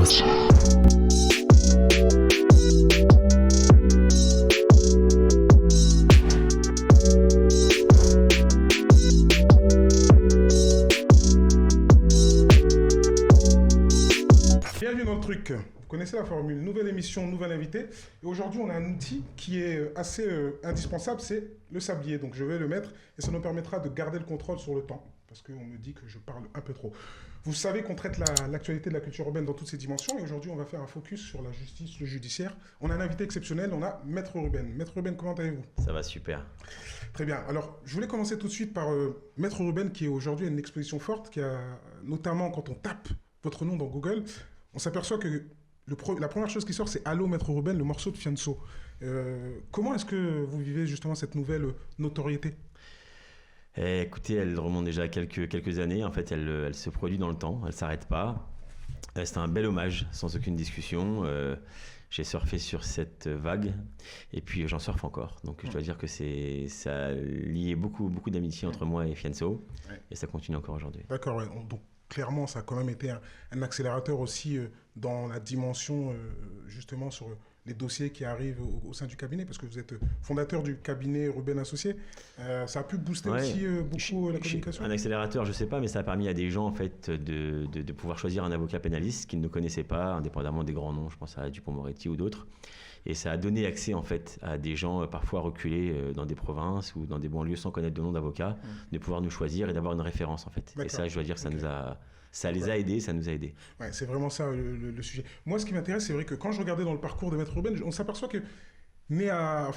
心。Bienvenue dans le truc. Vous connaissez la formule, nouvelle émission, nouvel invité. Et aujourd'hui, on a un outil qui est assez indispensable, c'est le sablier. Donc je vais le mettre et ça nous permettra de garder le contrôle sur le temps. Parce qu'on me dit que je parle un peu trop. Vous savez qu'on traite l'actualité de la culture urbaine dans toutes ses dimensions. Et aujourd'hui, on va faire un focus sur la justice, le judiciaire. On a un invité exceptionnel, on a Maître Ruben. Maître Ruben, comment allez-vous ? Ça va super. Très bien. Alors, je voulais commencer tout de suite par Maître Ruben, qui est aujourd'hui à une exposition forte, qui a notamment, quand on tape votre nom dans Google, on s'aperçoit que la première chose qui sort, c'est Allô Maître Ruben, le morceau de Fianso. Comment est-ce que vous vivez justement cette nouvelle notoriété ? Écoutez, elle remonte déjà à quelques années. En fait, elle se produit dans le temps, elle ne s'arrête pas. C'est un bel hommage, sans aucune discussion. J'ai surfé sur cette vague et puis j'en surfe encore. Donc je dois dire que ça a lié beaucoup d'amitié entre moi et Fianso et ça continue encore aujourd'hui. D'accord, ouais. Donc clairement, ça a quand même été un accélérateur aussi dans la dimension justement sur les dossiers qui arrivent au sein du cabinet, parce que vous êtes fondateur du cabinet Ruben Associés. Ça a pu booster aussi beaucoup la communication. Un accélérateur, je ne sais pas, mais ça a permis à des gens en fait, de pouvoir choisir un avocat pénaliste qu'ils ne connaissaient pas, indépendamment des grands noms, je pense à Dupond-Moretti ou d'autres. Et ça a donné accès en fait, à des gens parfois reculés dans des provinces ou dans des banlieues sans connaître de nom d'avocat, de pouvoir nous choisir et d'avoir une référence en fait. D'accord. Et ça, je dois dire que ça les a aidés, ça nous a aidés. Ouais, c'est vraiment ça le sujet. Moi, ce qui m'intéresse, c'est vrai que quand je regardais dans le parcours de Maître Ruben, on s'aperçoit que a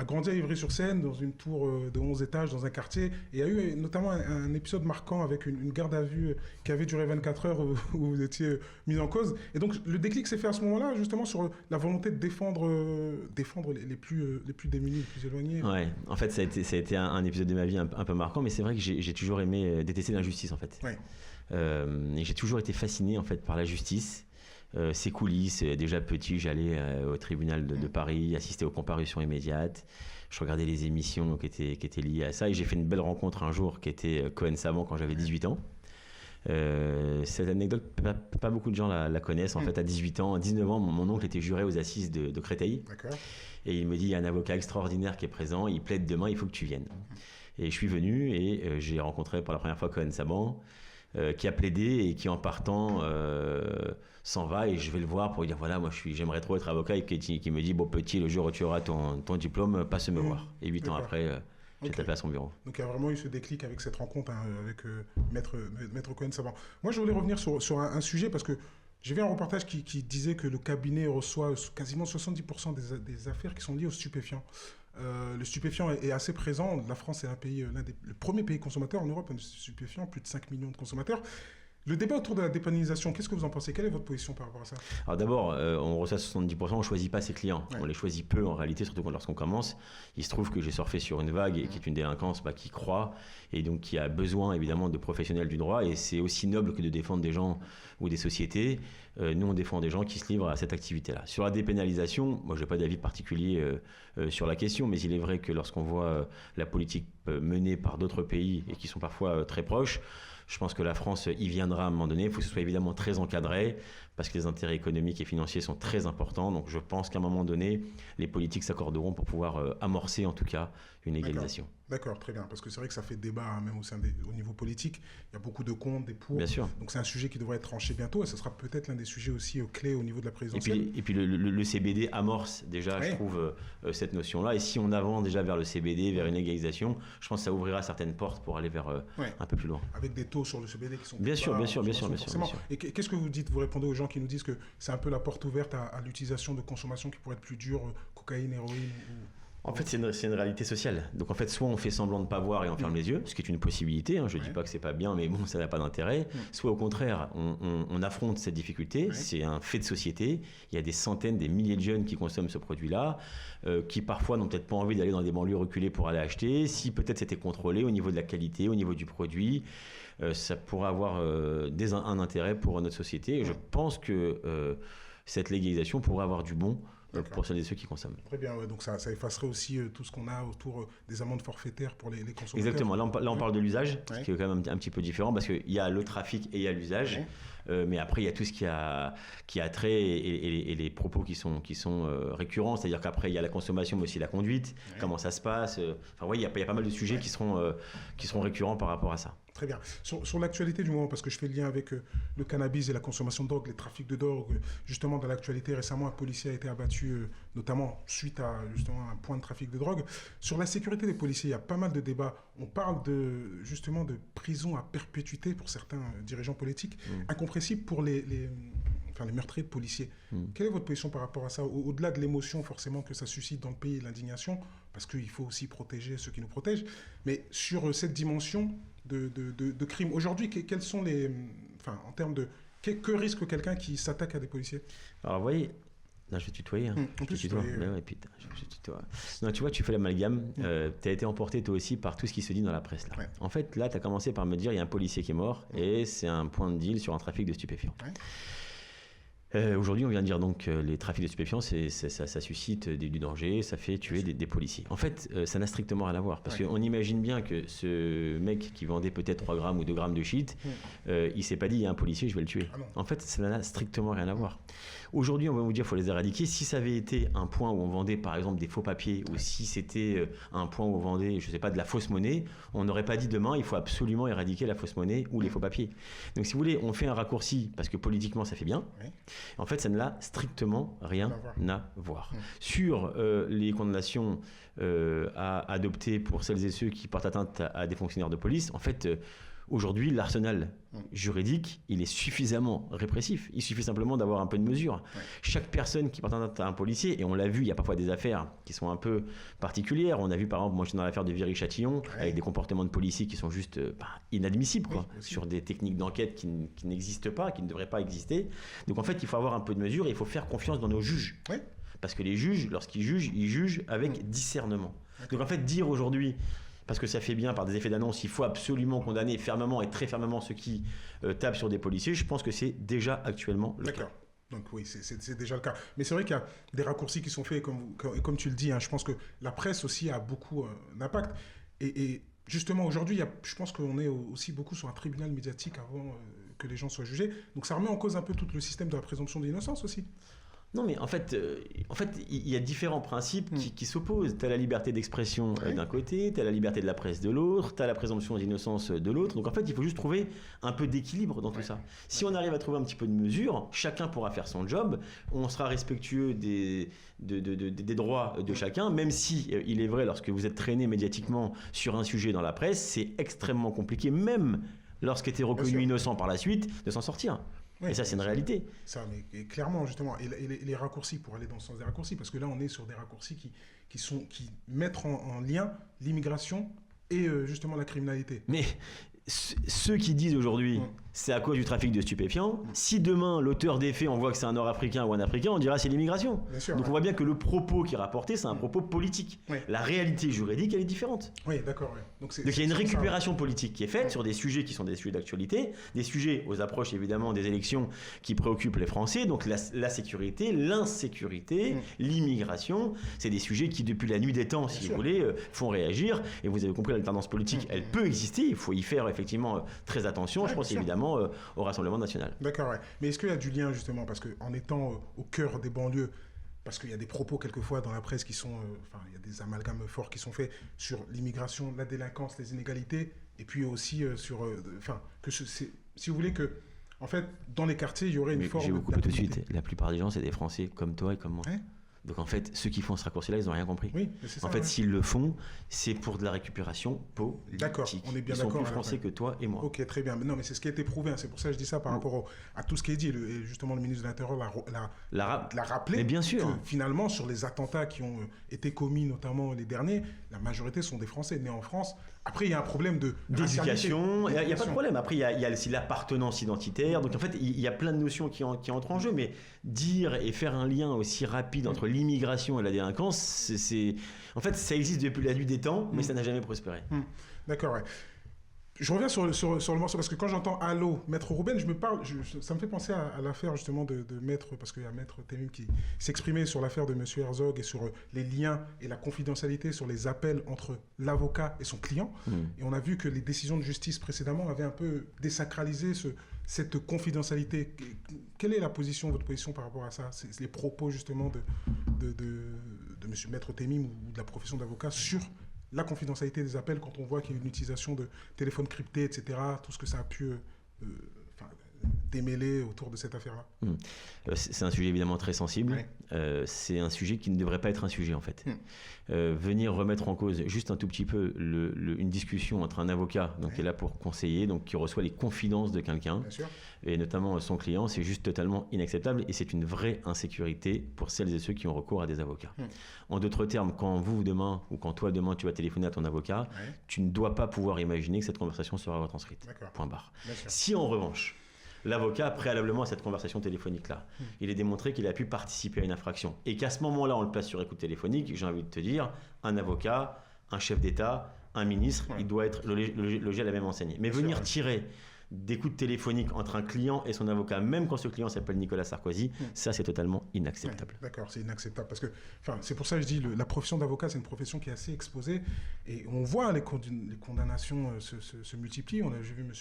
grandi à Ivry-sur-Seine, dans une tour de 11 étages, dans un quartier. Et il y a eu notamment un épisode marquant avec une garde à vue qui avait duré 24 heures où vous étiez mis en cause. Et donc, le déclic s'est fait à ce moment-là, justement, sur la volonté de défendre les plus démunis, les plus éloignés. Ouais, en fait, ça a été un épisode de ma vie un peu marquant, mais c'est vrai que j'ai toujours aimé détester l'injustice, en fait. Ouais. Et j'ai toujours été fasciné, en fait, par la justice. Ses coulisses, déjà petit, j'allais au tribunal de Paris, assister aux comparutions immédiates. Je regardais les émissions qui étaient liées à ça. Et j'ai fait une belle rencontre un jour qui était Cohen-Savant quand j'avais 18 ans. Cette anecdote, pas beaucoup de gens la connaissent. En fait, à 19 ans, mon oncle était juré aux assises de Créteil. D'accord. Et il me dit, il y a un avocat extraordinaire qui est présent, il plaide demain, il faut que tu viennes. Et je suis venu et j'ai rencontré pour la première fois Cohen-Savant, qui a plaidé et qui en partant s'en va, et je vais le voir pour lui dire voilà, moi j'aimerais trop être avocat, et qui me dit bon petit, le jour où tu auras ton diplôme, passe me voir. Et 8 ans après, j'ai tapé à son bureau. Donc il y a vraiment eu ce déclic avec cette rencontre avec Maître Cohen-Savant. Moi je voulais revenir sur un sujet, parce que j'ai vu un reportage qui disait que le cabinet reçoit quasiment 70% des affaires qui sont liées aux stupéfiants. Le stupéfiant est assez présent. La France est le premier pays consommateur en Europe de stupéfiants, plus de 5 millions de consommateurs. Le débat autour de la dépénalisation, qu'est-ce que vous en pensez ? Quelle est votre position par rapport à ça ? Alors d'abord, on reçoit 70%, on ne choisit pas ses clients. Ouais. On les choisit peu en réalité, surtout lorsqu'on commence. Il se trouve que j'ai surfé sur une vague qui est une délinquance qui croît et donc qui a besoin évidemment de professionnels du droit. Et c'est aussi noble que de défendre des gens ou des sociétés. Nous, on défend des gens qui se livrent à cette activité-là. Sur la dépénalisation, moi, je n'ai pas d'avis particulier sur la question, mais il est vrai que lorsqu'on voit la politique menée par d'autres pays et qui sont parfois très proches, je pense que la France y viendra à un moment donné. Il faut que ce soit évidemment très encadré, parce que les intérêts économiques et financiers sont très importants. Donc je pense qu'à un moment donné, les politiques s'accorderont pour pouvoir amorcer en tout cas une égalisation. D'accord, très bien. Parce que c'est vrai que ça fait débat même au niveau politique. Il y a beaucoup de contre, des pour. Bien sûr. Donc c'est un sujet qui devrait être tranché bientôt, et ce sera peut-être l'un des sujets aussi clés au niveau de la présidentielle. Et puis le CBD amorce déjà, je trouve, cette notion-là. Et si on avance déjà vers le CBD, vers une égalisation, je pense que ça ouvrira certaines portes pour aller vers un peu plus loin. Avec des taux sur le CBD qui sont bien sûr. Et qu'est-ce que vous dites ? Vous répondez aux gens qui nous disent que c'est un peu la porte ouverte à l'utilisation de consommation qui pourrait être plus dure, cocaïne, héroïne En fait, c'est une réalité sociale. Donc, en fait, soit on fait semblant de ne pas voir et on ferme les yeux, ce qui est une possibilité. Je ne dis pas que ce n'est pas bien, mais bon, ça n'a pas d'intérêt. Soit, au contraire, on affronte cette difficulté. C'est un fait de société. Il y a des centaines, des milliers de jeunes qui consomment ce produit-là, qui parfois n'ont peut-être pas envie d'aller dans des banlieues reculées pour aller acheter. Si peut-être c'était contrôlé au niveau de la qualité, au niveau du produit, ça pourrait avoir un intérêt pour notre société. Et je pense que cette légalisation pourrait avoir du bon pour celles et ceux qui consomment. Très bien, donc ça effacerait aussi tout ce qu'on a autour des amendes forfaitaires pour les consommateurs. Exactement, là on parle de l'usage, ce qui est quand même un petit peu différent, parce qu'il y a le trafic et il y a l'usage. mais après il y a tout ce qui a trait et les propos qui sont récurrents, c'est-à-dire qu'après il y a la consommation mais aussi la conduite, comment ça se passe, il y a pas mal de sujets qui seront récurrents par rapport à ça. Très bien. Sur l'actualité du moment, parce que je fais le lien avec le cannabis et la consommation de drogue, les trafics de drogue, justement dans l'actualité récemment un policier a été abattu notamment suite à justement un point de trafic de drogue. Sur la sécurité des policiers, il y a pas mal de débats. On parle justement de prison à perpétuité pour certains dirigeants politiques, incompressible pour les meurtriers de policiers. Quelle est votre position par rapport à ça, au-delà de l'émotion forcément que ça suscite dans le pays, l'indignation, parce qu'il faut aussi protéger ceux qui nous protègent, mais sur cette dimension de crime. Aujourd'hui, quels sont en termes de... Que risque quelqu'un qui s'attaque à des policiers? Alors, vous voyez... Non, je vais tutoyer. En plus, putain, je tutoie. Non, tu vois, tu fais l'amalgame. Tu as été emporté, toi aussi, par tout ce qui se dit dans la presse. Là. En fait, là, tu as commencé par me dire il y a un policier qui est mort et c'est un point de deal sur un trafic de stupéfiants. Aujourd'hui, on vient de dire donc les trafics de stupéfiants, ça suscite du danger, ça fait tuer des policiers. En fait, ça n'a strictement rien à voir. Parce qu'on imagine bien que ce mec qui vendait peut-être 3 grammes ou 2 grammes de shit, il s'est pas dit il y a un policier, je vais le tuer. En fait, ça n'a strictement rien à voir. Aujourd'hui, on va vous dire qu'il faut les éradiquer. Si ça avait été un point où on vendait par exemple des faux papiers, ou si c'était un point où on vendait, je sais pas, de la fausse monnaie, on n'aurait pas dit demain il faut absolument éradiquer la fausse monnaie ou les faux papiers. Donc si vous voulez, on fait un raccourci parce que politiquement ça fait bien. En fait, ça ne l'a strictement rien à voir. Sur les condamnations à adopter pour celles et ceux qui portent atteinte à des fonctionnaires de police, en fait, aujourd'hui, l'arsenal juridique, il est suffisamment répressif. Il suffit simplement d'avoir un peu de mesure. Chaque personne qui porte atteinte à un policier, et on l'a vu, il y a parfois des affaires qui sont un peu particulières. On a vu, par exemple, moi, je suis dans l'affaire de Viry-Châtillon, avec des comportements de policiers qui sont juste inadmissibles, sur des techniques d'enquête qui n'existent pas, qui ne devraient pas exister. Donc, en fait, il faut avoir un peu de mesure et il faut faire confiance dans nos juges. Parce que les juges, lorsqu'ils jugent, ils jugent avec discernement. Donc, en fait, dire aujourd'hui... parce que ça fait bien par des effets d'annonce, il faut absolument condamner fermement et très fermement ceux qui tapent sur des policiers. Je pense que c'est déjà actuellement le cas. Donc oui, c'est déjà le cas. Mais c'est vrai qu'il y a des raccourcis qui sont faits, comme tu le dis, je pense que la presse aussi a beaucoup d'impact. Et justement, aujourd'hui, je pense qu'on est aussi beaucoup sur un tribunal médiatique avant que les gens soient jugés. Donc ça remet en cause un peu tout le système de la présomption d'innocence aussi. Non, mais en fait, il y a différents principes qui s'opposent. Tu as la liberté d'expression d'un côté, tu as la liberté de la presse de l'autre, tu as la présomption d'innocence de l'autre. Donc en fait, il faut juste trouver un peu d'équilibre dans tout ça. Si on arrive à trouver un petit peu de mesure, chacun pourra faire son job, on sera respectueux des droits de chacun, même si, il est vrai, lorsque vous êtes traîné médiatiquement sur un sujet dans la presse, c'est extrêmement compliqué, même lorsque tu es reconnu innocent par la suite, de s'en sortir. Et ça, c'est une réalité. Ça, mais clairement, justement. Et les raccourcis, pour aller dans le sens des raccourcis, parce que là, on est sur des raccourcis qui mettent en lien l'immigration et justement la criminalité. Mais ceux qui disent aujourd'hui, c'est à cause du trafic de stupéfiants, si demain, l'auteur des faits, on voit que c'est un Nord-Africain ou un Africain, on dira c'est l'immigration. Donc on voit bien que le propos qui est rapporté, c'est un propos politique. La réalité juridique, elle est différente. Oui, d'accord. Donc il y a une récupération politique qui est faite sur des sujets qui sont des sujets d'actualité, des sujets aux approches évidemment des élections qui préoccupent les Français, donc la sécurité, l'insécurité, l'immigration, c'est des sujets qui depuis la nuit des temps, si vous voulez, font réagir. Et vous avez compris, l'alternance politique, elle peut exister, il faut y faire effectivement très attention, je pense évidemment au Rassemblement national. D'accord, mais est-ce qu'il y a du lien justement, parce qu'en étant au cœur des banlieues, parce qu'il y a des propos quelquefois dans la presse qui sont, il y a des amalgames forts qui sont faits sur l'immigration, la délinquance, les inégalités, et puis aussi si vous voulez que, en fait, dans les quartiers, il y aurait une forme... J'ai vous coupe tout de suite, la plupart des gens, c'est des Français comme toi et comme moi. Donc en fait, ceux qui font ce raccourci-là, ils n'ont rien compris. Oui, c'est ça, en fait, s'ils le font, c'est pour de la récupération politique. D'accord, on est bien d'accord. Ils sont plus français que toi et moi. Ok, très bien. Mais non, mais c'est ce qui a été prouvé. C'est pour ça que je dis ça par rapport à tout ce qui est dit. Et justement, le ministre de l'Intérieur l'a rappelé. Mais bien sûr. Que finalement, sur les attentats qui ont été commis, notamment les derniers, la majorité sont des Français nés en France. Après, il y a un problème d'éducation. Il n'y a pas de problème. Après, il y a aussi l'appartenance identitaire. Donc en fait, il y a plein de notions qui entrent en jeu. Mais dire et faire un lien aussi rapide entre l'immigration et la délinquance, en fait, ça existe depuis la nuit des temps, mais ça n'a jamais prospéré. D'accord, Je reviens sur le morceau, parce que quand j'entends Allô, Maître Rouben, ça me fait penser à l'affaire justement de Maître, parce qu'il y a Maître Temim qui s'exprimait sur l'affaire de M. Herzog et sur les liens et la confidentialité sur les appels entre l'avocat et son client. Et on a vu que les décisions de justice précédemment avaient un peu désacralisé cette confidentialité. Quelle est votre position par rapport à ça? C'est les propos justement de M. Maître Temim ou de la profession d'avocat sur la confidentialité des appels, quand on voit qu'il y a une utilisation de téléphones cryptés, etc., tout ce que ça a pu démêler autour de cette affaire-là. C'est un sujet évidemment très sensible. Ouais. C'est un sujet qui ne devrait pas être un sujet en fait. Venir remettre en cause juste un tout petit peu une discussion entre un avocat qui est là pour conseiller, donc qui reçoit les confidences de quelqu'un, et notamment son client, c'est juste totalement inacceptable et c'est une vraie insécurité pour celles et ceux qui ont recours à des avocats. En d'autres termes, quand vous demain ou quand toi demain tu vas téléphoner à ton avocat, tu ne dois pas pouvoir imaginer que cette conversation sera retranscrite. Point barre. Si en revanche l'avocat, préalablement à cette conversation téléphonique-là, il est démontré qu'il a pu participer à une infraction. Et qu'à ce moment-là, on le place sur écoute téléphonique, j'ai envie de te dire, un avocat, un chef d'État, un ministre, il doit être logé à la même enseigne. Mais venir tirer d'écoute téléphonique entre un client et son avocat, même quand ce client s'appelle Nicolas Sarkozy, ça c'est totalement inacceptable. D'accord, c'est inacceptable parce que, c'est pour ça que je dis la profession d'avocat, c'est une profession qui est assez exposée et on voit les condamnations se multiplient. J'ai vu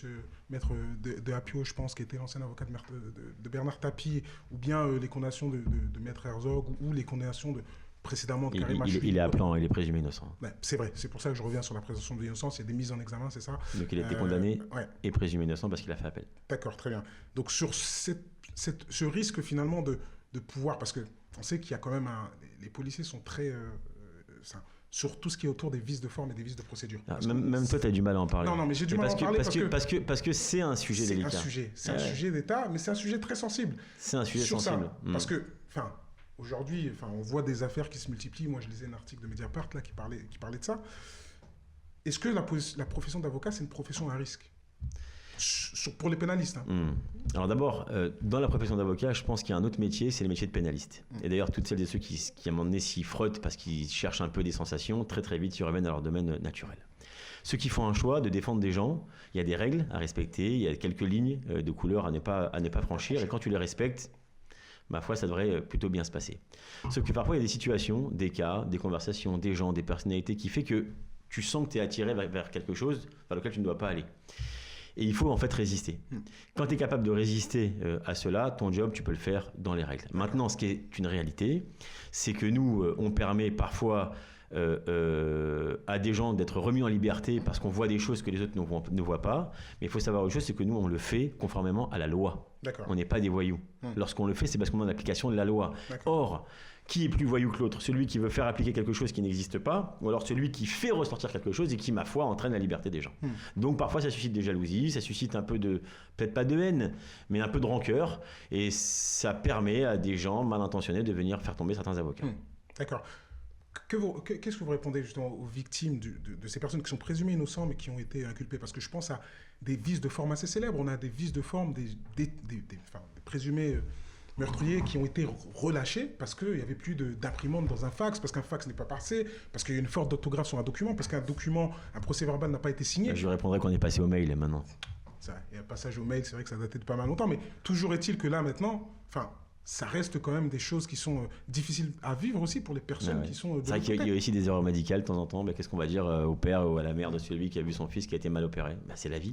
Maître de Apio, je pense, qui était l'ancien avocat de Bernard Tapie, ou bien les condamnations de Maître Herzog ou les condamnations précédemment de Karim Achoubi. Il est appelant, il est présumé innocent. C'est vrai, c'est pour ça que je reviens sur la présomption d'innocence, il y a des mises en examen, c'est ça. Donc il a été condamné et présumé innocent parce qu'il a fait appel. D'accord, très bien. Donc sur ce risque finalement de pouvoir, parce qu'on sait qu'il y a quand même les policiers sont très... sur tout ce qui est autour des vices de forme et des vices de procédure. Même toi, tu as du mal à en parler. Non, mais j'ai du mal à en parler parce que c'est un sujet délicat. C'est un sujet d'État, mais c'est un sujet très sensible. C'est un sujet sensible. Parce que, aujourd'hui, on voit des affaires qui se multiplient. Moi, je lisais un article de Mediapart là, qui parlait de ça. Est-ce que la profession d'avocat, c'est une profession à risque pour les pénalistes? Alors d'abord, dans la profession d'avocat, je pense qu'il y a un autre métier, c'est le métier de pénaliste. Et d'ailleurs, toutes celles et ceux qui à un moment donné s'y frottent parce qu'ils cherchent un peu des sensations, très très vite, ils reviennent à leur domaine naturel. Ceux qui font un choix de défendre des gens, il y a des règles à respecter, il y a quelques lignes de couleur à ne pas franchir, et quand tu les respectes, ma foi, ça devrait plutôt bien se passer. Sauf que parfois, il y a des situations, des cas, des conversations, des gens, des personnalités qui fait que tu sens que tu es attiré vers quelque chose vers lequel tu ne dois pas aller. Et il faut en fait résister. Quand tu es capable de résister à cela, ton job, tu peux le faire dans les règles. Maintenant, ce qui est une réalité, c'est que nous, on permet parfois à des gens d'être remis en liberté parce qu'on voit des choses que les autres ne voient pas. Mais il faut savoir une chose, c'est que nous, on le fait conformément à la loi. On n'est pas des voyous. Lorsqu'on le fait, c'est parce qu'on est en application de la loi. Or, qui est plus voyou que l'autre? Celui qui veut faire appliquer quelque chose qui n'existe pas, ou alors celui qui fait ressortir quelque chose et qui, ma foi, entraîne la liberté des gens. Donc parfois, ça suscite des jalousies, ça suscite un peu peut-être pas de haine, mais un peu de rancœur, et ça permet à des gens mal intentionnés de venir faire tomber certains avocats. D'accord. Qu'est-ce que vous répondez justement aux victimes de ces personnes qui sont présumées innocentes mais qui ont été inculpées? Parce que je pense à des vices de forme assez célèbres. On a des vices de forme, des présumés meurtriers qui ont été relâchés parce qu'il n'y avait plus d'imprimante dans un fax, parce qu'un fax n'est pas passé, parce qu'il y a une faute d'orthographe sur un document, parce qu'un document, un procès verbal n'a pas été signé. Je répondrai qu'on est passé au mail maintenant. Il y a un passage au mail, c'est vrai que ça datait de pas mal longtemps, mais toujours est-il que là maintenant, ça reste quand même des choses qui sont difficiles à vivre aussi pour les personnes qui sont... C'est vrai qu'il y a aussi des erreurs médicales de temps en temps. Qu'est-ce qu'on va dire au père ou à la mère de celui qui a vu son fils qui a été mal opéré? C'est la vie.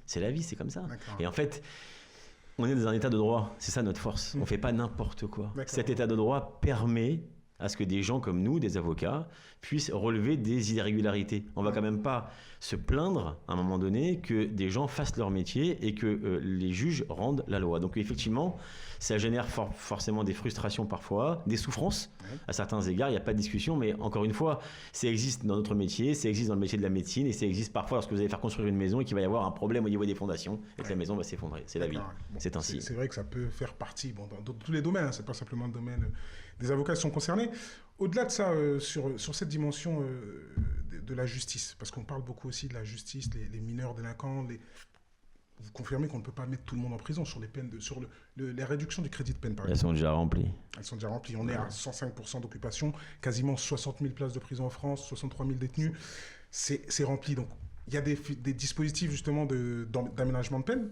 C'est la vie, c'est comme ça. Et en fait, on est dans un état de droit. C'est ça notre force. On ne fait pas n'importe quoi. Cet état de droit permet à ce que des gens comme nous, des avocats, puissent relever des irrégularités. On ne va quand même pas se plaindre à un moment donné que des gens fassent leur métier et que les juges rendent la loi. Donc effectivement, ça génère forcément des frustrations parfois, des souffrances à certains égards, il n'y a pas de discussion, mais encore une fois, ça existe dans notre métier, ça existe dans le métier de la médecine et ça existe parfois lorsque vous allez faire construire une maison et qu'il va y avoir un problème au niveau des fondations et que la maison va s'effondrer. C'est la vie, c'est ainsi. C'est vrai que ça peut faire partie dans tous les domaines, c'est pas simplement le domaine des avocats qui sont concernés. Au-delà de ça, sur cette dimension de la justice, parce qu'on parle beaucoup aussi de la justice, les mineurs délinquants, vous confirmez qu'on ne peut pas mettre tout le monde en prison sur les peines, sur la réduction du crédit de peine, par exemple. Elles sont déjà remplies. Elles sont déjà remplies. On est à 105% d'occupation, quasiment 60 000 places de prison en France, 63 000 détenus. C'est rempli. Donc, il y a des dispositifs justement d'aménagement de peine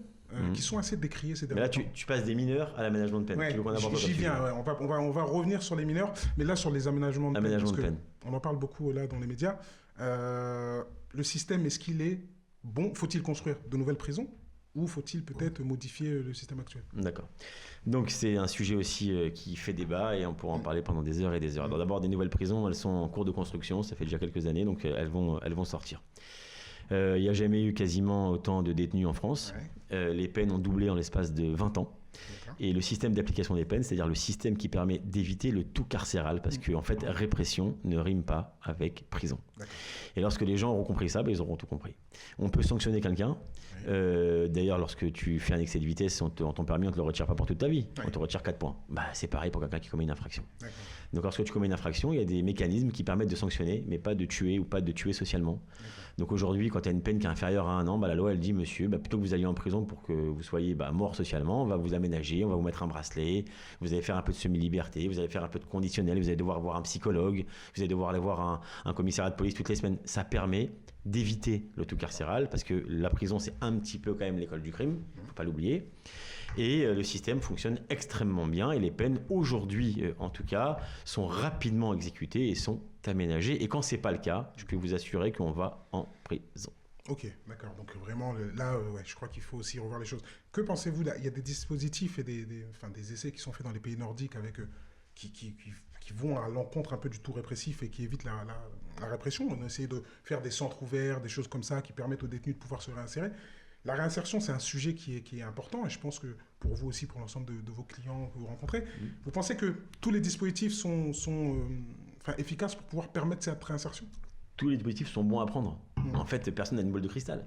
qui sont assez décriés ces derniers temps. Mais là, tu passes des mineurs à l'aménagement de peine. Ouais, j'y viens, ouais. On va revenir sur les mineurs, mais là sur les aménagements de peine. On en parle beaucoup là dans les médias. Le système, est-ce qu'il est bon? Faut-il construire de nouvelles prisons ou faut-il peut-être modifier le système actuel? D'accord. Donc c'est un sujet aussi qui fait débat et on pourra en parler pendant des heures et des heures. Alors, d'abord, des nouvelles prisons, elles sont en cours de construction, ça fait déjà quelques années, donc elles vont sortir. Il n'y a jamais eu quasiment autant de détenus en France. Les peines ont doublé en l'espace de 20 ans. Et le système d'application des peines, c'est-à-dire le système qui permet d'éviter le tout carcéral, parce que en fait, répression ne rime pas avec prison. Et lorsque les gens auront compris ça, ils auront tout compris. On peut sanctionner quelqu'un. D'ailleurs, lorsque tu fais un excès de vitesse, ton permis, on ne te le retire pas pour toute ta vie. On te retire 4 points. C'est pareil pour quelqu'un qui commet une infraction. Donc lorsque tu commets une infraction, il y a des mécanismes qui permettent de sanctionner, mais pas de tuer ou pas de tuer socialement. Donc aujourd'hui, quand tu as une peine qui est inférieure à 1 an, la loi elle dit, monsieur, plutôt que vous alliez en prison pour que vous soyez mort socialement, on va vous aménager, on va vous mettre un bracelet, vous allez faire un peu de semi-liberté, vous allez faire un peu de conditionnel, vous allez devoir voir un psychologue, vous allez devoir aller voir un commissariat de police toutes les semaines. Ça permet d'éviter le tout carcéral, parce que la prison, c'est un petit peu quand même l'école du crime, il ne faut pas l'oublier. Et le système fonctionne extrêmement bien et les peines aujourd'hui, en tout cas, sont rapidement exécutées et sont aménagées. Et quand ce n'est pas le cas, je peux vous assurer qu'on va en prison. Ok, d'accord. Donc vraiment, là, je crois qu'il faut aussi revoir les choses. Que pensez-vous là? Il y a des dispositifs et des essais qui sont faits dans les pays nordiques avec, qui vont à l'encontre un peu du tout répressif et qui évitent la répression. On a essayé de faire des centres ouverts, des choses comme ça qui permettent aux détenus de pouvoir se réinsérer. La réinsertion, c'est un sujet qui est important et je pense que pour vous aussi, pour l'ensemble de vos clients que vous rencontrez, vous pensez que tous les dispositifs sont efficaces pour pouvoir permettre cette réinsertion? Tous les dispositifs sont bons à prendre. En fait, personne n'a une boule de cristal.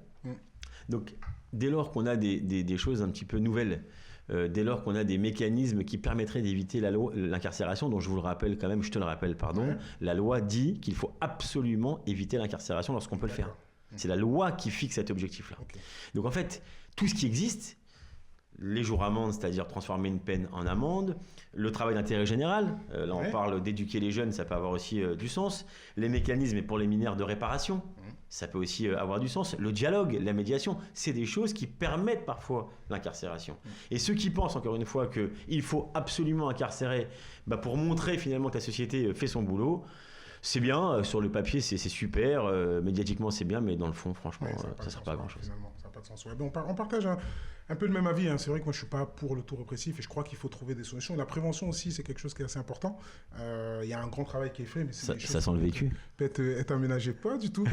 Donc, dès lors qu'on a des choses un petit peu nouvelles, dès lors qu'on a des mécanismes qui permettraient d'éviter l'incarcération, dont je vous le rappelle quand même, je te le rappelle, pardon, la loi dit qu'il faut absolument éviter l'incarcération lorsqu'on peut le faire. C'est la loi qui fixe cet objectif-là. Donc en fait, tout ce qui existe, les jours amendes, c'est-à-dire transformer une peine en amende, le travail d'intérêt général, là on parle d'éduquer les jeunes, ça peut avoir aussi du sens, les mécanismes pour les mineurs de réparation, ça peut aussi avoir du sens, le dialogue, la médiation, c'est des choses qui permettent parfois l'incarcération. Et ceux qui pensent encore une fois qu'il faut absolument incarcérer pour montrer finalement que la société fait son boulot, c'est bien, sur le papier c'est super, médiatiquement c'est bien, mais dans le fond franchement ça ne sert pas à grand chose. Finalement, ça n'a pas de sens. On partage un peu le même avis, hein. C'est vrai que moi je ne suis pas pour le tout répressif et je crois qu'il faut trouver des solutions. La prévention aussi c'est quelque chose qui est assez important. Il y a un grand travail qui est fait, mais ça sent le vécu. Peut-être être aménagé, pas du tout.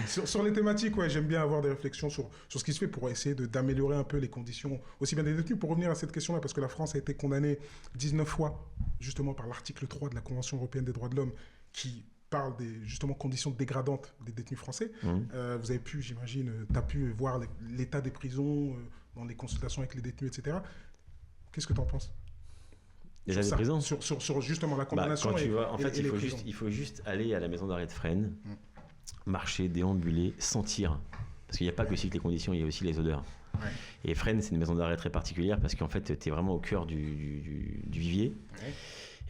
Sur les thématiques, j'aime bien avoir des réflexions sur ce qui se fait pour essayer d'améliorer un peu les conditions, aussi bien des détenus. Pour revenir à cette question-là, parce que la France a été condamnée 19 fois, justement par l'article 3 de la Convention européenne des droits de l'homme, qui parle des justement conditions dégradantes des détenus français. Vous avez pu, j'imagine, tu as pu voir l'état des prisons dans les consultations avec les détenus, etc. Qu'est-ce que tu en penses? Déjà des prisons sur justement la condamnation. Quand tu vas, en fait, il faut juste aller à la maison d'arrêt de Fresnes, marcher, déambuler, sentir. Parce qu'il n'y a pas que les conditions, il y a aussi les odeurs. Et Fresnes, c'est une maison d'arrêt très particulière parce qu'en fait, tu es vraiment au cœur du vivier.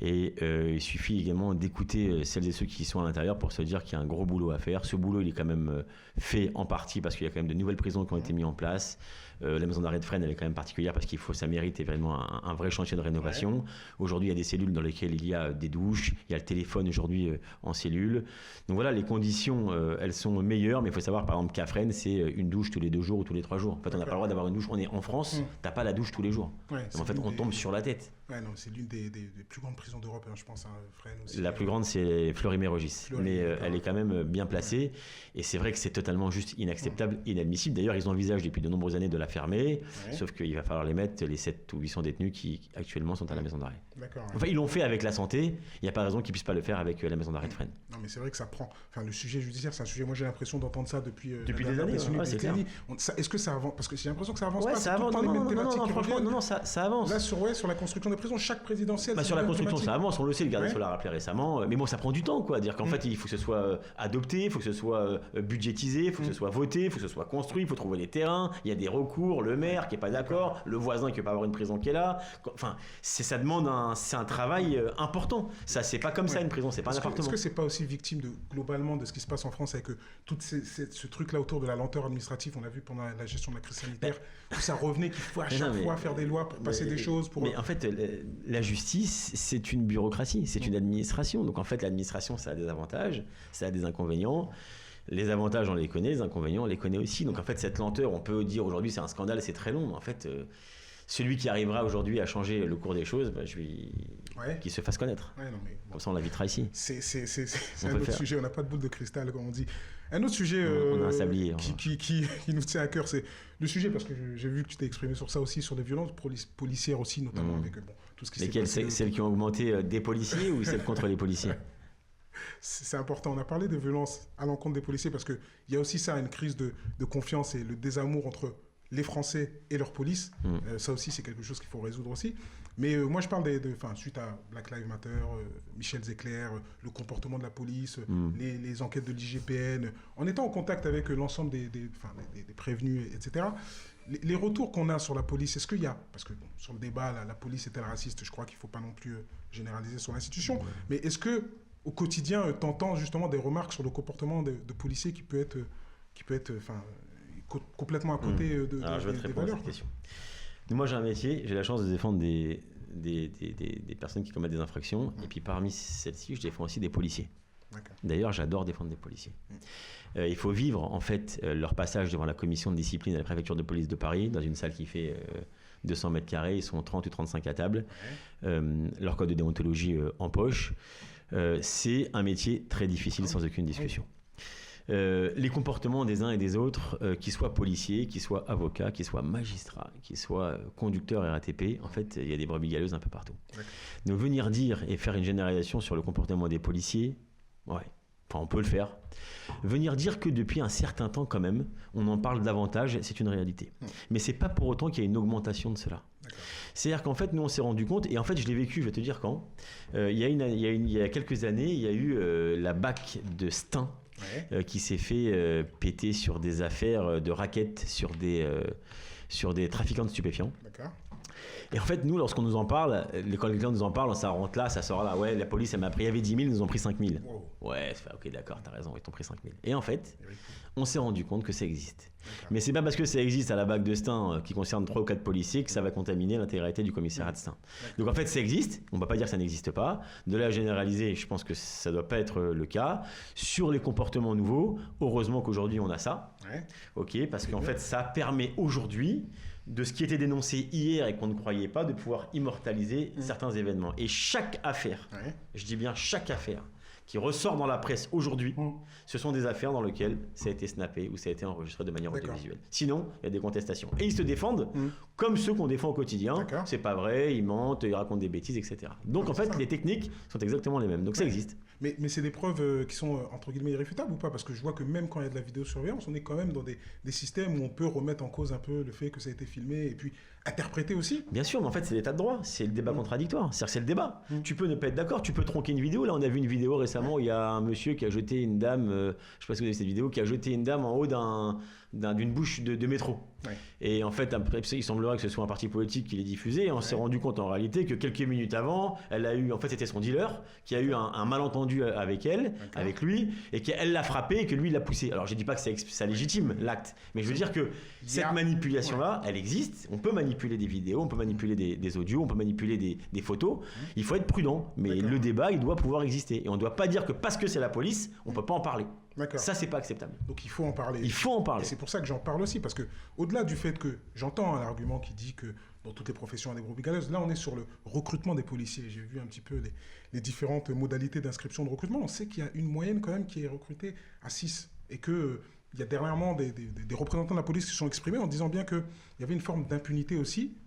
Et il suffit également d'écouter celles et ceux qui sont à l'intérieur pour se dire qu'il y a un gros boulot à faire. Ce boulot, il est quand même fait en partie parce qu'il y a quand même de nouvelles prisons qui ont été mises en place. La maison d'arrêt de Fresnes, elle est quand même particulière parce ça mérite vraiment un vrai chantier de rénovation. Aujourd'hui, il y a des cellules dans lesquelles il y a des douches, il y a le téléphone aujourd'hui en cellule. Donc voilà, les conditions, elles sont meilleures, mais il faut savoir, par exemple, qu'à Fresnes, c'est une douche tous les 2 jours ou tous les 3 jours. En fait, on n'a pas le droit d'avoir une douche. On est en France, t'as pas la douche tous les jours. En fait, on tombe sur la tête. C'est l'une des plus grandes prisons d'Europe, je pense, Fresnes aussi. La plus grande, c'est Fleury-Mérogis. Mais elle est quand même bien placée. Et c'est vrai que c'est totalement juste inacceptable, inadmissible. D'ailleurs, ils envisagent depuis de nombreuses années de la fermer, sauf qu'il va falloir les mettre, les 7 ou 800 détenus qui actuellement sont à la maison d'arrêt. Enfin, ils l'ont fait avec la santé, il n'y a pas raison qu'ils ne puissent pas le faire avec la maison d'arrêt de Fresnes. Non, mais c'est vrai que ça prend. Enfin, le sujet judiciaire, c'est un sujet, moi j'ai l'impression d'entendre ça depuis des années. C'est clair. Est-ce que ça avance? Parce que j'ai l'impression que ça avance pas. Ça avance. Non, franchement, ça avance. Là, sur la construction des prisons, chaque présidentielle. Sur la construction attention, ça avance, on le sait, le garde des Sceaux l'a rappelé récemment, mais bon, ça prend du temps, quoi. Dire qu'en fait, il faut que ce soit adopté, il faut que ce soit budgétisé, il faut que ce soit voté, il faut que ce soit construit, il faut trouver les terrains, il y a des recours, le maire qui est pas d'accord, le voisin qui veut pas avoir une prison qui est là. Enfin, ça demande c'est un travail important. Ça, c'est pas comme ça une prison, c'est pas un appartement. Est-ce que c'est pas aussi victime globalement de ce qui se passe en France avec tout ce truc-là autour de la lenteur administrative, on l'a vu pendant la gestion de la crise sanitaire, où ça revenait qu'il faut à chaque fois faire des lois pour passer des choses. Mais en fait, la justice, c'est une bureaucratie, c'est une administration. Donc en fait, l'administration, ça a des avantages, ça a des inconvénients. Les avantages, on les connaît, les inconvénients, on les connaît aussi. Donc en fait, cette lenteur, on peut dire aujourd'hui c'est un scandale, c'est très long. Mais en fait, celui qui arrivera aujourd'hui à changer le cours des choses, qu'il se fasse connaître. Comme ça, on l'invitera ici. C'est un autre sujet, on n'a pas de boule de cristal, comme on dit. Un autre sujet on a un sablier, qui nous tient à cœur, c'est le sujet, parce que j'ai vu que tu t'es exprimé sur ça aussi, sur les violences policières aussi, notamment avec tout ce qui s'est passé. Lesquelles, celles qui ont augmenté des policiers ou celles contre les policiers? C'est important. On a parlé de violences à l'encontre des policiers parce qu'il y a aussi ça, une crise de confiance et le désamour entre les Français et leur police. Ça aussi, c'est quelque chose qu'il faut résoudre aussi. Mais moi, je parle suite à Black Lives Matter, Michel Zecler, le comportement de la police, les enquêtes de l'IGPN, en étant en contact avec l'ensemble des prévenus, etc. Les retours qu'on a sur la police, est-ce qu'il y a, parce que sur le débat, la police est-elle raciste, je crois qu'il ne faut pas non plus généraliser sur l'institution, mais est-ce que au quotidien, t'entends justement des remarques sur le comportement de policiers qui peut être complètement à côté de Alors, je vais te répondre valeurs, à cette question. Moi, j'ai un métier, j'ai la chance de défendre des personnes qui commettent des infractions, et puis parmi celles-ci, je défends aussi des policiers. D'ailleurs, j'adore défendre des policiers. Il faut vivre, en fait, leur passage devant la commission de discipline à la préfecture de police de Paris, dans une salle qui fait 200 mètres carrés, ils sont 30 ou 35 à table, leur code de déontologie en poche. C'est un métier très difficile, sans aucune discussion. Les comportements des uns et des autres, qu'ils soient policiers, qu'ils soient avocats, qu'ils soient magistrats, qu'ils soient conducteurs RATP, en fait, il y a des brebis galeuses un peu partout. Donc venir dire et faire une généralisation sur le comportement des policiers, on peut le faire. Venir dire que depuis un certain temps quand même, on en parle davantage, c'est une réalité. Mais c'est pas pour autant qu'il y a une augmentation de cela. C'est-à-dire qu'en fait, nous, on s'est rendu compte, et en fait, je l'ai vécu, je vais te dire quand. Il y a quelques années, il y a eu la BAC de Stein, qui s'est fait péter sur des affaires de raquettes sur des trafiquants de stupéfiants. Et en fait, nous, lorsqu'on nous en parle, quand les clients nous en parlent, ça rentre là, ça sort là. Ouais, la police, elle m'a pris, il y avait 10 000, ils nous ont pris 5 000. Ouais, ok, d'accord, t'as raison, ils t'ont pris 5 000. Et en fait, on s'est rendu compte que ça existe. Mais c'est pas parce que ça existe à la BAC de Stein qui concerne 3 ou 4 policiers que ça va contaminer l'intégralité du commissariat de Stein. Donc en fait, ça existe, on ne va pas dire que ça n'existe pas. De là à généraliser, je pense que ça ne doit pas être le cas. Sur les comportements nouveaux, heureusement qu'aujourd'hui on a ça. Ok, parce qu'en fait, ça permet aujourd'hui de ce qui était dénoncé hier et qu'on ne croyait pas, de pouvoir immortaliser certains événements. Et chaque affaire, je dis bien chaque affaire, qui ressort dans la presse aujourd'hui, ce sont des affaires dans lesquelles ça a été snappé ou ça a été enregistré de manière audiovisuelle. Sinon, il y a des contestations. Et ils se défendent comme ceux qu'on défend au quotidien. C'est pas vrai, ils mentent, ils racontent des bêtises, etc. Donc en fait, les techniques sont exactement les mêmes. Donc ça existe. Mais c'est des preuves qui sont, entre guillemets, irréfutables ou pas? Parce que je vois que même quand il y a de la vidéosurveillance, on est quand même dans des systèmes où on peut remettre en cause un peu le fait que ça a été filmé et puis interprété aussi. Bien sûr, mais en fait, c'est l'état de droit. C'est le débat contradictoire. C'est-à-dire que c'est le débat. Tu peux ne pas être d'accord, tu peux tronquer une vidéo. Là, on a vu une vidéo récemment où il y a un monsieur qui a jeté une dame, je ne sais pas si vous avez vu cette vidéo, qui a jeté une dame en haut d'une bouche de métro. Et en fait, après, il semblerait que ce soit un parti politique qui l'ait diffusé. Et on s'est rendu compte en réalité que quelques minutes avant, elle a eu, en fait, c'était son dealer qui a eu un malentendu avec elle, avec lui, et qu'elle l'a frappé et que lui l'a poussé. Alors, je dis pas que ça légitime l'acte, mais je veux dire que cette manipulation-là, elle existe. On peut manipuler des vidéos, on peut manipuler des audios, on peut manipuler des photos. Il faut être prudent, mais le débat, il doit pouvoir exister. Et on ne doit pas dire que parce que c'est la police, on ne peut pas en parler. Ça, c'est pas acceptable. Donc il faut en parler. Il faut en parler. Et c'est pour ça que j'en parle aussi, parce que au-delà du fait que j'entends un argument qui dit que dans toutes les professions, il y a des brebis galeuses, là on est sur le recrutement des policiers. J'ai vu un petit peu les différentes modalités d'inscription de recrutement. On sait qu'il y a une moyenne quand même qui est recrutée à 6 et que il y a dernièrement des représentants de la police qui se sont exprimés en disant bien qu'il y avait une forme d'impunité aussi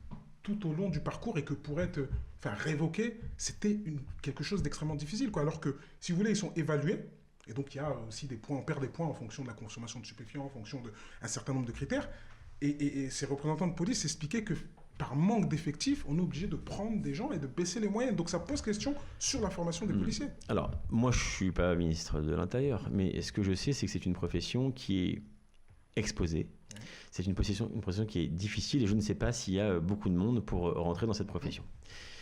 tout au long du parcours et que pour être révoqué, c'était quelque chose d'extrêmement difficile, quoi. Alors que, si vous voulez, ils sont évalués. Et donc, il y a aussi des points, on perd des points en fonction de la consommation de stupéfiants, en fonction d'un certain nombre de critères. Et ces représentants de police expliquaient que par manque d'effectifs, on est obligé de prendre des gens et de baisser les moyens. Donc ça pose question sur la formation des policiers. Alors, moi, je ne suis pas ministre de l'Intérieur, mais ce que je sais, c'est que c'est une profession qui est exposée. C'est une profession qui est difficile et je ne sais pas s'il y a beaucoup de monde pour rentrer dans cette profession.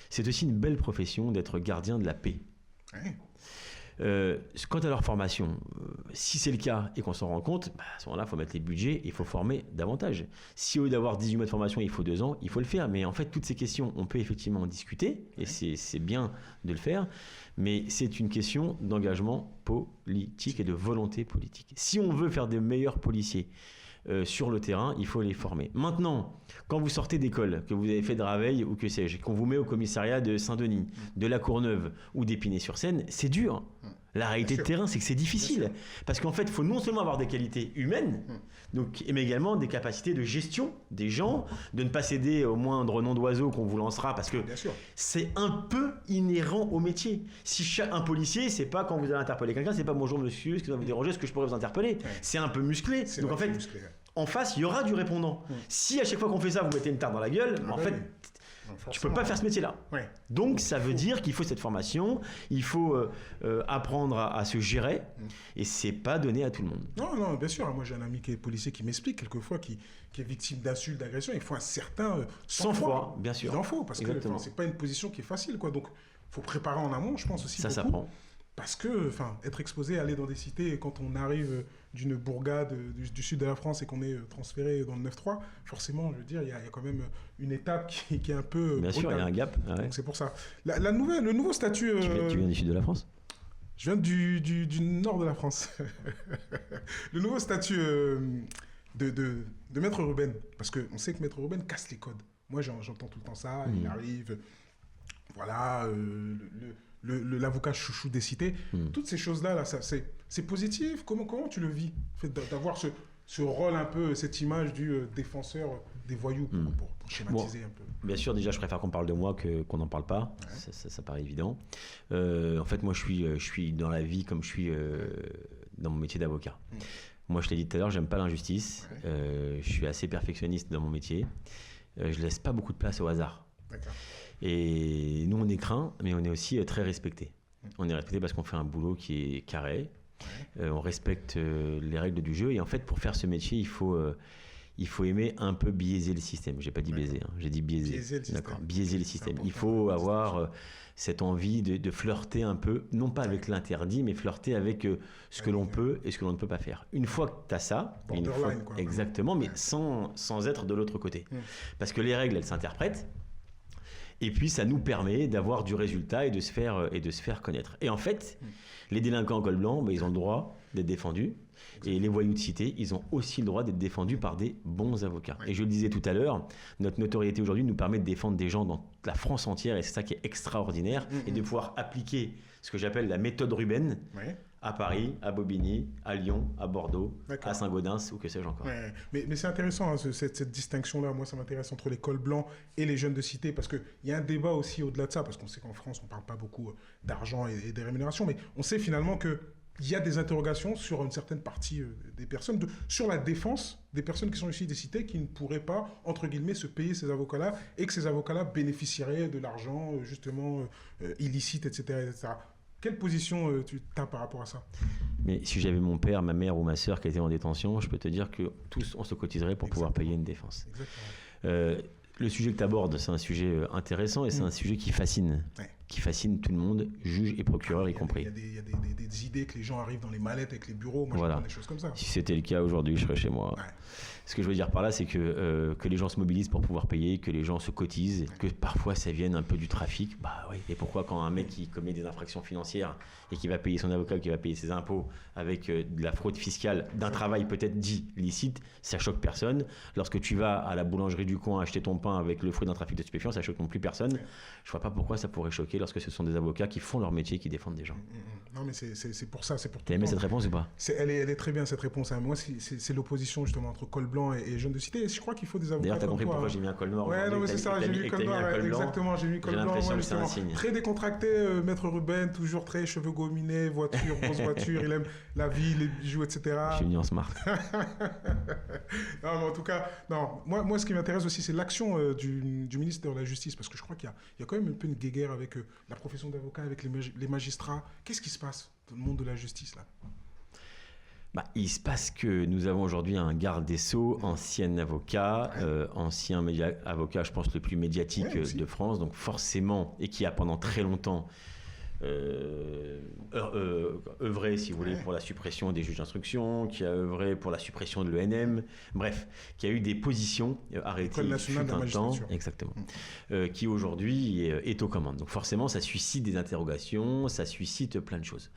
C'est aussi une belle profession d'être gardien de la paix. Quant à leur formation, si c'est le cas et qu'on s'en rend compte, à ce moment-là, il faut mettre les budgets et il faut former davantage. Si au lieu d'avoir 18 mois de formation, il faut 2 ans, il faut le faire. Mais en fait, toutes ces questions, on peut effectivement en discuter et c'est bien de le faire. Mais c'est une question d'engagement politique et de volonté politique. Si on veut faire des meilleurs policiers sur le terrain, il faut les former. Maintenant, quand vous sortez d'école, que vous avez fait de Draveil ou que sais-je, qu'on vous met au commissariat de Saint-Denis, de La Courneuve ou d'Épinay-sur-Seine, c'est dur. La réalité de terrain, c'est que c'est difficile. Parce qu'en fait, il faut non seulement avoir des qualités humaines, mais également des capacités de gestion des gens, de ne pas céder au moindre nom d'oiseau qu'on vous lancera, parce que c'est un peu inhérent au métier. Si un policier, c'est pas quand vous allez interpeller quelqu'un, c'est pas bonjour monsieur, est-ce que ça va vous déranger, est-ce que je pourrais vous interpeller ? C'est un peu musclé. Donc en fait, en face, il y aura du répondant. Si à chaque fois qu'on fait ça, vous mettez une tarte dans la gueule, en fait, tu peux pas faire ce métier-là. Donc ça veut dire qu'il faut cette formation, il faut apprendre à se gérer, et c'est pas donné à tout le monde. Non, bien sûr. Moi, j'ai un ami qui est policier qui m'explique quelquefois qui est victime d'insultes, d'agressions. Il faut un certain sang-froid, bien sûr. Il en faut, parce que c'est pas une position qui est facile, quoi. Donc, il faut préparer en amont, je pense aussi. Ça s'apprend. Parce que, être exposé, aller dans des cités, et quand on arrive d'une bourgade du sud de la France et qu'on est transféré dans le 9-3, forcément, je veux dire, il y a quand même une étape qui est un peu bien brutale. Sûr, il y a un gap. Ouais. Donc c'est pour ça. Le nouveau statut... Tu viens du sud de la France ? Je viens du nord de la France. Le nouveau statut de Maître Ruben, parce qu'on sait que Maître Ruben casse les codes. Moi, j'entends tout le temps ça, il arrive, voilà... l'avocat chouchou des cités, toutes ces choses-là, c'est positif. Comment tu le vis, d'avoir ce rôle un peu, cette image du défenseur des voyous, pour schématiser un peu. Bien sûr, déjà, je préfère qu'on parle de moi qu'on n'en parle pas. Ça paraît évident. En fait, moi, je suis dans la vie comme je suis dans mon métier d'avocat. Moi, je l'ai dit tout à l'heure, j'aime pas l'injustice. Je suis assez perfectionniste dans mon métier. Je laisse pas beaucoup de place au hasard. D'accord. Et nous, on est craint, mais on est aussi très respecté. On est respecté parce qu'on fait un boulot qui est carré. On respecte les règles du jeu. Et en fait, pour faire ce métier, il faut aimer un peu biaiser le système. J'ai pas dit baiser, j'ai dit biaiser. Biaiser le système. D'accord. Biaiser le système. Il faut avoir cette envie de flirter un peu, non pas avec l'interdit, mais flirter avec ce que l'on peut et ce que l'on ne peut pas faire. Une fois que tu as ça, exactement, mais sans être de l'autre côté. Parce que les règles, elles s'interprètent. Et puis, ça nous permet d'avoir du résultat et de se faire connaître. Et en fait, les délinquants en col blanc, ils ont le droit d'être défendus. Et les voyous de cité, ils ont aussi le droit d'être défendus par des bons avocats. Et je le disais tout à l'heure, notre notoriété aujourd'hui nous permet de défendre des gens dans la France entière. Et c'est ça qui est extraordinaire. Et de pouvoir appliquer ce que j'appelle la méthode Ruben à Paris, à Bobigny, à Lyon, à Bordeaux, à Saint-Gaudens ou que sais-je encore. Mais c'est intéressant, hein, cette distinction-là. Moi, ça m'intéresse entre les cols blancs et les jeunes de cité, parce qu'il y a un débat aussi au-delà de ça, parce qu'on sait qu'en France, on ne parle pas beaucoup d'argent et des rémunérations, mais on sait finalement qu'il y a des interrogations sur une certaine partie des personnes, sur la défense des personnes qui sont issues des cités, qui ne pourraient pas, entre guillemets, se payer ces avocats-là, et que ces avocats-là bénéficieraient de l'argent, justement, illicite, etc. Quelle position tu as par rapport à ça ? Mais si j'avais mon père, ma mère ou ma sœur qui étaient en détention, je peux te dire que tous, on se cotiserait pour pouvoir payer une défense. Le sujet que tu abordes, c'est un sujet intéressant et c'est un sujet qui fascine tout le monde, juge et procureur y compris. Il y a des idées que les gens arrivent dans les mallettes avec les bureaux, moi j'entends des choses comme ça. Si c'était le cas aujourd'hui, je serais chez moi. Ce que je veux dire par là, c'est que les gens se mobilisent pour pouvoir payer, que les gens se cotisent, que parfois ça vienne un peu du trafic. Et pourquoi quand un mec qui commet des infractions financières et qui va payer son avocat, qui va payer ses impôts avec de la fraude fiscale, d'un travail peut-être dit licite, ça choque personne. Lorsque tu vas à la boulangerie du coin acheter ton pain avec le fruit d'un trafic de stupéfiants, ça choque non plus personne. Je vois pas pourquoi ça pourrait choquer choqué lorsque ce sont des avocats qui font leur métier, qui défendent des gens. Non, mais c'est pour ça, c'est pour tout. T'as aimé cette réponse ou pas? Elle est très bien, cette réponse. Moi, c'est l'opposition justement entre col blanc et jeunes de cité. Et je crois qu'il faut des avocats. D'ailleurs, t'as compris pourquoi j'ai mis un col noir? Ouais, non, mais c'est ça, j'ai mis col noir. Exactement, j'ai mis col blanc. J'ai l'impression que c'est un signe. Très décontracté, Maître Ruben, toujours très cheveux gominés, voiture, grosse voiture. Il aime la vie, les bijoux, etc. Je suis venu en smart. Non, mais en tout cas, non. Moi, ce qui m'intéresse aussi, c'est l'action du ministre de la Justice, parce que je crois qu'il y a quand même un peu une guéguerre avec la profession d'avocat, avec les magistrats. Qu'est-ce qui se passe dans le monde de la justice, là? Il se passe que nous avons aujourd'hui un garde des Sceaux, ancien avocat, ancien avocat, je pense, le plus médiatique de France, donc forcément, et qui a pendant très longtemps œuvré, si vous voulez, pour la suppression des juges d'instruction, qui a œuvré pour la suppression de l'ENM, bref, qui a eu des positions arrêtées il fut un temps, exactement, qui aujourd'hui est aux commandes. Donc forcément, ça suscite des interrogations, ça suscite plein de choses.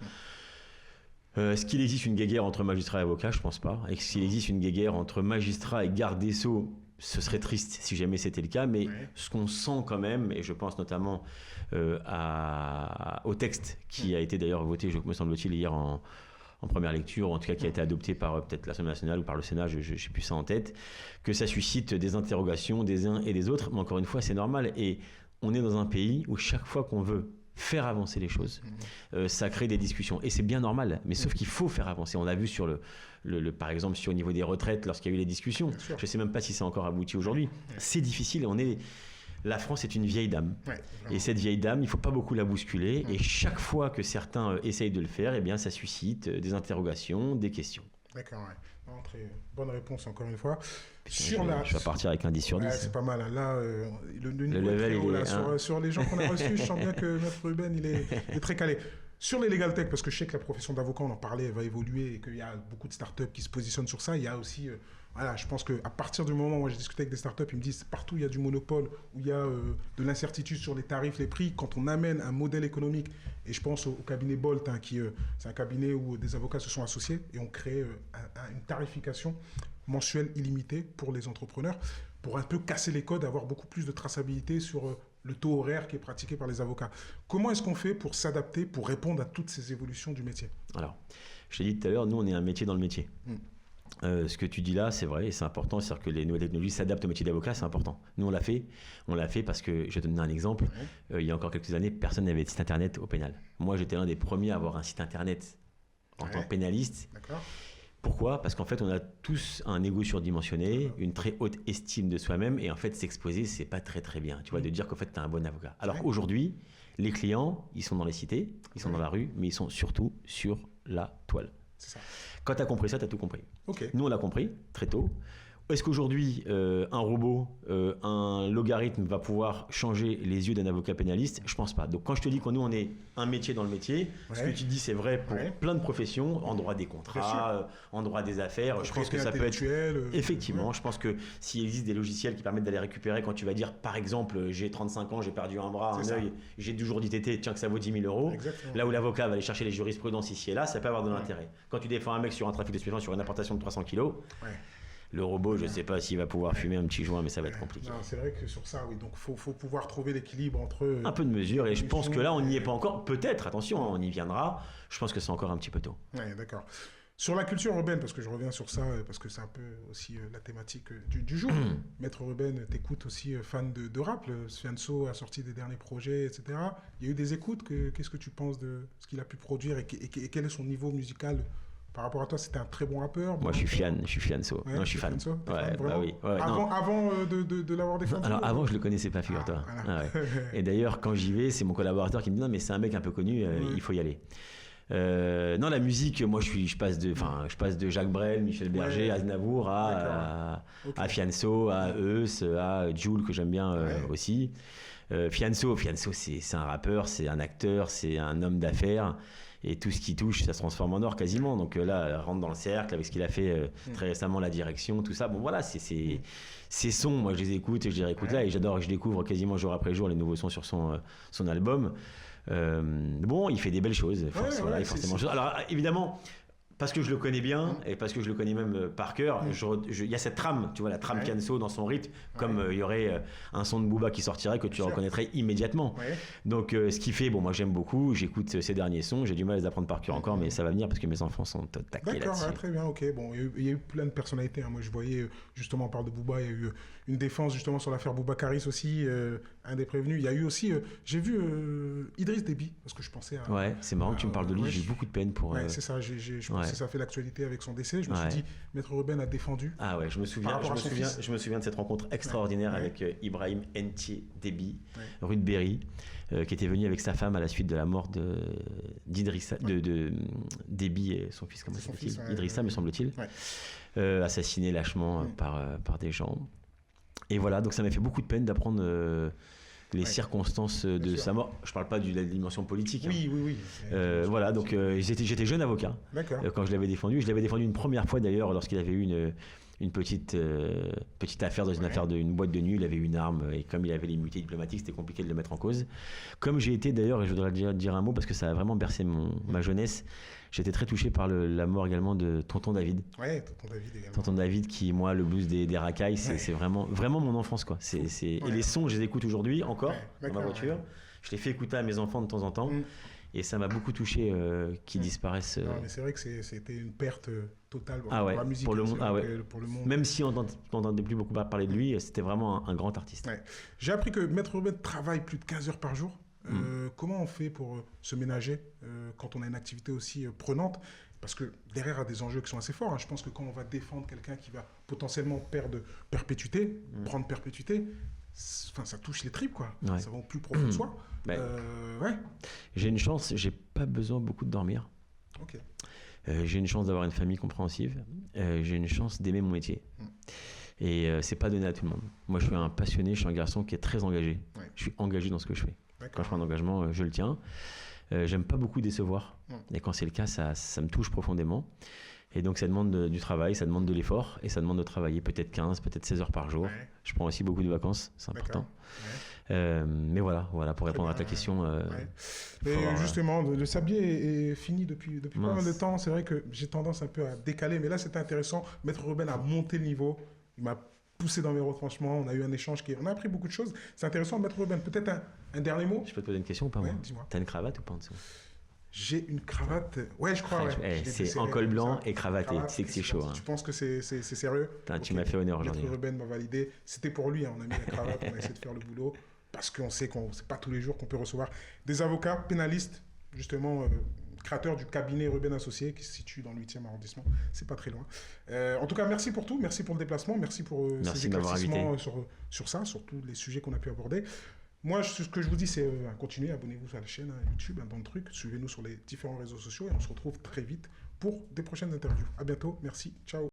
Est-ce qu'il existe une guéguerre entre magistrats et avocats? Je pense pas. Est-ce qu'il existe une guéguerre entre magistrats et garde des Sceaux? Ce serait triste si jamais c'était le cas, mais ce qu'on sent quand même, et je pense notamment au texte qui a été d'ailleurs voté, me semble-t-il, hier en première lecture, ou en tout cas qui a été adopté par peut-être l'Assemblée nationale ou par le Sénat, je n'ai plus ça en tête, que ça suscite des interrogations des uns et des autres, mais encore une fois, c'est normal. Et on est dans un pays où chaque fois qu'on veut faire avancer les choses, ça crée des discussions. Et c'est bien normal, mais sauf qu'il faut faire avancer. On l'a vu sur par exemple, au niveau des retraites, lorsqu'il y a eu les discussions. Je ne sais même pas si c'est encore abouti aujourd'hui. C'est difficile. La France est une vieille dame. Et cette vieille dame, il ne faut pas beaucoup la bousculer. Et chaque fois que certains essayent de le faire, eh bien, ça suscite des interrogations, des questions. D'accord, très bonne réponse encore une fois. Je vais partir avec un 10 sur 10. C'est pas mal. Là, le niveau est très haut. Là, sur les gens qu'on a reçus, je sens bien que Maître Ruben, il est très calé. Sur les legal tech, parce que je sais que la profession d'avocat, on en parlait, elle va évoluer et qu'il y a beaucoup de startups qui se positionnent sur ça. Il y a aussi, je pense qu'à partir du moment où moi j'ai discuté avec des startups, ils me disent partout où il y a du monopole, où il y a de l'incertitude sur les tarifs, les prix, quand on amène un modèle économique, et je pense au cabinet Bolt, c'est un cabinet où des avocats se sont associés et ont créé une tarification mensuelle illimitée pour les entrepreneurs, pour un peu casser les codes, avoir beaucoup plus de traçabilité sur le taux horaire qui est pratiqué par les avocats. Comment est-ce qu'on fait pour s'adapter, pour répondre à toutes ces évolutions du métier? Alors, je t'ai dit tout à l'heure, nous, on est un métier dans le métier. Ce que tu dis là, c'est vrai et c'est important. C'est-à-dire que les nouvelles technologies s'adaptent au métier d'avocat, c'est important. Nous, on l'a fait. On l'a fait parce que, je vais te donner un exemple. Il y a encore quelques années, personne n'avait de site internet au pénal. Moi, j'étais l'un des premiers à avoir un site internet en tant que pénaliste. D'accord. Pourquoi? Parce qu'en fait, on a tous un ego surdimensionné, une très haute estime de soi-même, et en fait, s'exposer, c'est pas très très bien. Tu vois, de dire qu'en fait, tu es un bon avocat. Alors qu'aujourd'hui, les clients, ils sont dans les cités, ils sont dans la rue, mais ils sont surtout sur la toile. C'est ça. Quand tu as compris ça, tu as tout compris. Okay. Nous, on l'a compris très tôt. Est-ce qu'aujourd'hui, un robot, un logarithme va pouvoir changer les yeux d'un avocat pénaliste? Je ne pense pas. Donc, quand je te dis que nous, on est un métier dans le métier, ce que tu dis, c'est vrai pour plein de professions, en droit des contrats, en droit des affaires. Je pense que ça peut être... Effectivement, je pense que s'il existe des logiciels qui permettent d'aller récupérer, quand tu vas dire, par exemple, j'ai 35 ans, j'ai perdu un bras, un œil, j'ai toujours dit TT, tiens que ça vaut 10 000 €. Exactement. Là où l'avocat va aller chercher les jurisprudences ici et là, ça peut avoir de l'intérêt. Quand tu défends un mec sur un trafic de stupéfiants, sur une importation de 300 kilos... Le robot, je ne sais pas s'il va pouvoir fumer un petit joint, mais ça va être compliqué. Non, c'est vrai que sur ça, oui. Donc, il faut pouvoir trouver l'équilibre entre... un peu de mesure, et je pense que là, on n'y est pas encore. Peut-être, attention, on y viendra. Je pense que c'est encore un petit peu tôt. Oui, d'accord. Sur la culture urbaine, parce que je reviens sur ça, parce que c'est un peu aussi la thématique du jour. Maître Ruben, t'écoutes aussi fan de rap. Fianso a sorti des derniers projets, etc. Il y a eu des écoutes. Qu'est-ce que tu penses de ce qu'il a pu produire et quel est son niveau musical? Par rapport à toi, c'était un très bon rappeur. Moi, je suis Fianso. Ouais, non, je suis fan. Oui. Avant de l'avoir défendu. Alors, avant, je le connaissais pas, figure-toi. Voilà. Et d'ailleurs, quand j'y vais, c'est mon collaborateur qui me dit non, mais c'est un mec un peu connu, il faut y aller. Non, la musique, moi, je passe de Jacques Brel, Michel Berger, Aznavour à Fianso, à Eus, à Jul que j'aime bien aussi. Fianso, c'est un rappeur, c'est un acteur, c'est un homme d'affaires. Et tout ce qui touche, ça se transforme en or quasiment. Donc là, rentre dans le cercle avec ce qu'il a fait très récemment, la direction, tout ça. Bon, voilà, ces sons, moi, je les écoute et je les réécoute là. Et j'adore et je découvre quasiment jour après jour les nouveaux sons sur son album. Bon, il fait des belles choses. Alors, évidemment, parce que je le connais bien et parce que je le connais même par cœur, il y a cette trame, tu vois, la trame Kenzo dans son rythme, comme il y aurait un son de Booba qui sortirait que tu reconnaîtrais immédiatement. Donc ce qui fait, bon, moi j'aime beaucoup, j'écoute ces derniers sons, j'ai du mal à les apprendre par cœur encore, mais ça va venir parce que mes enfants sont taqués là-dessus. D'accord, très bien, ok. Bon, il y a eu plein de personnalités. Moi je voyais, justement, on parle de Booba, il y a eu une défense justement sur l'affaire Boubacaris aussi, un des prévenus. Il y a eu aussi, j'ai vu Idriss Déby, parce que je pensais à... Ouais, c'est marrant que tu me parles de lui, j'ai eu beaucoup de peine pour... Ouais, c'est ça, je pense que ça fait l'actualité avec son décès. Je me suis dit, Maître Ruben a défendu. Ah ouais, je me souviens de cette rencontre extraordinaire avec Ibrahim Entier Déby, rue de Berry, qui était venu avec sa femme à la suite de la mort d'Idrissa, de Déby et son fils, comment s'appelle-t-il, Idrissa, me semble-t-il, assassiné lâchement par des gens. Et voilà, donc ça m'a fait beaucoup de peine d'apprendre les circonstances de sa mort. Je ne parle pas de la dimension politique. Oui. Voilà, donc j'étais jeune avocat quand je l'avais défendu. Je l'avais défendu une première fois d'ailleurs lorsqu'il avait eu une petite affaire dans une affaire d'une boîte de nuit. Il avait une arme et comme il avait l'immunité diplomatique, c'était compliqué de le mettre en cause. Comme j'ai été d'ailleurs, et je voudrais dire un mot parce que ça a vraiment bercé ma jeunesse, j'étais très touché par la mort également de Tonton David. Ouais, Tonton David également. Tonton David qui, moi, le blues des racailles, c'est vraiment mon enfance, quoi. Et les sons, je les écoute aujourd'hui encore dans ma voiture. Je les fais écouter à mes enfants de temps en temps. Et ça m'a beaucoup touché qu'ils disparaissent. Non, mais c'est vrai que c'était une perte totale pour la musique. Pour le monde. Pour le monde. Même si on n'entendait plus beaucoup parler de lui, c'était vraiment un grand artiste. Ouais. J'ai appris que Maître Ruben travaille plus de 15 heures par jour. Comment on fait pour se ménager quand on a une activité aussi prenante? Parce que derrière, il y a des enjeux qui sont assez forts. Je pense que quand on va défendre quelqu'un qui va potentiellement perdre perpétuité, prendre perpétuité, ça touche les tripes, quoi. Ça va au plus profond de soi. J'ai une chance, j'ai pas besoin beaucoup de dormir. Ok. J'ai une chance d'avoir une famille compréhensive. J'ai une chance d'aimer mon métier. Et c'est pas donné à tout le monde. Moi, je suis un passionné, je suis un garçon qui est très engagé. Je suis engagé dans ce que je fais. Quand je prends un engagement, je le tiens. J'aime pas beaucoup décevoir. Et quand c'est le cas, ça me touche profondément. Et donc, ça demande du travail, ça demande de l'effort. Et ça demande de travailler peut-être 15, peut-être 16 heures par jour. Je prends aussi beaucoup de vacances, c'est important. Mais voilà, pour répondre à ta question. Et justement, le sablier est fini depuis pas mal de temps. C'est vrai que j'ai tendance un peu à décaler. Mais là, c'était intéressant. Maître Ruben a monté le niveau. Il m'a poussé dans mes retranchements. On a eu un échange on a appris beaucoup de choses. C'est intéressant. Maître Ruben, peut-être un dernier mot? Je peux te poser une question ou pas? Dis-moi. T'as une cravate ou pas en dessous? J'ai une cravate. Ouais, je crois. C'est en col blanc et cravaté. Tu sais que c'est chaud. Tu penses que c'est sérieux? Tu m'as fait honneur aujourd'hui. Maître Ruben m'a validé. C'était pour lui. On a mis la cravate. On a essayé de faire le boulot. Parce qu'on sait que c'est pas tous les jours qu'on peut recevoir des avocats pénalistes, justement, créateurs du cabinet Ruben Associés, qui se situe dans le 8e arrondissement. C'est pas très loin. En tout cas, merci pour tout. Merci pour le déplacement. Merci pour ces éclaircissements sur ça, sur tous les sujets qu'on a pu aborder. Moi, ce que je vous dis, c'est continuez, abonnez-vous à la chaîne YouTube, dans le truc. Suivez-nous sur les différents réseaux sociaux et on se retrouve très vite pour des prochaines interviews. À bientôt. Merci. Ciao.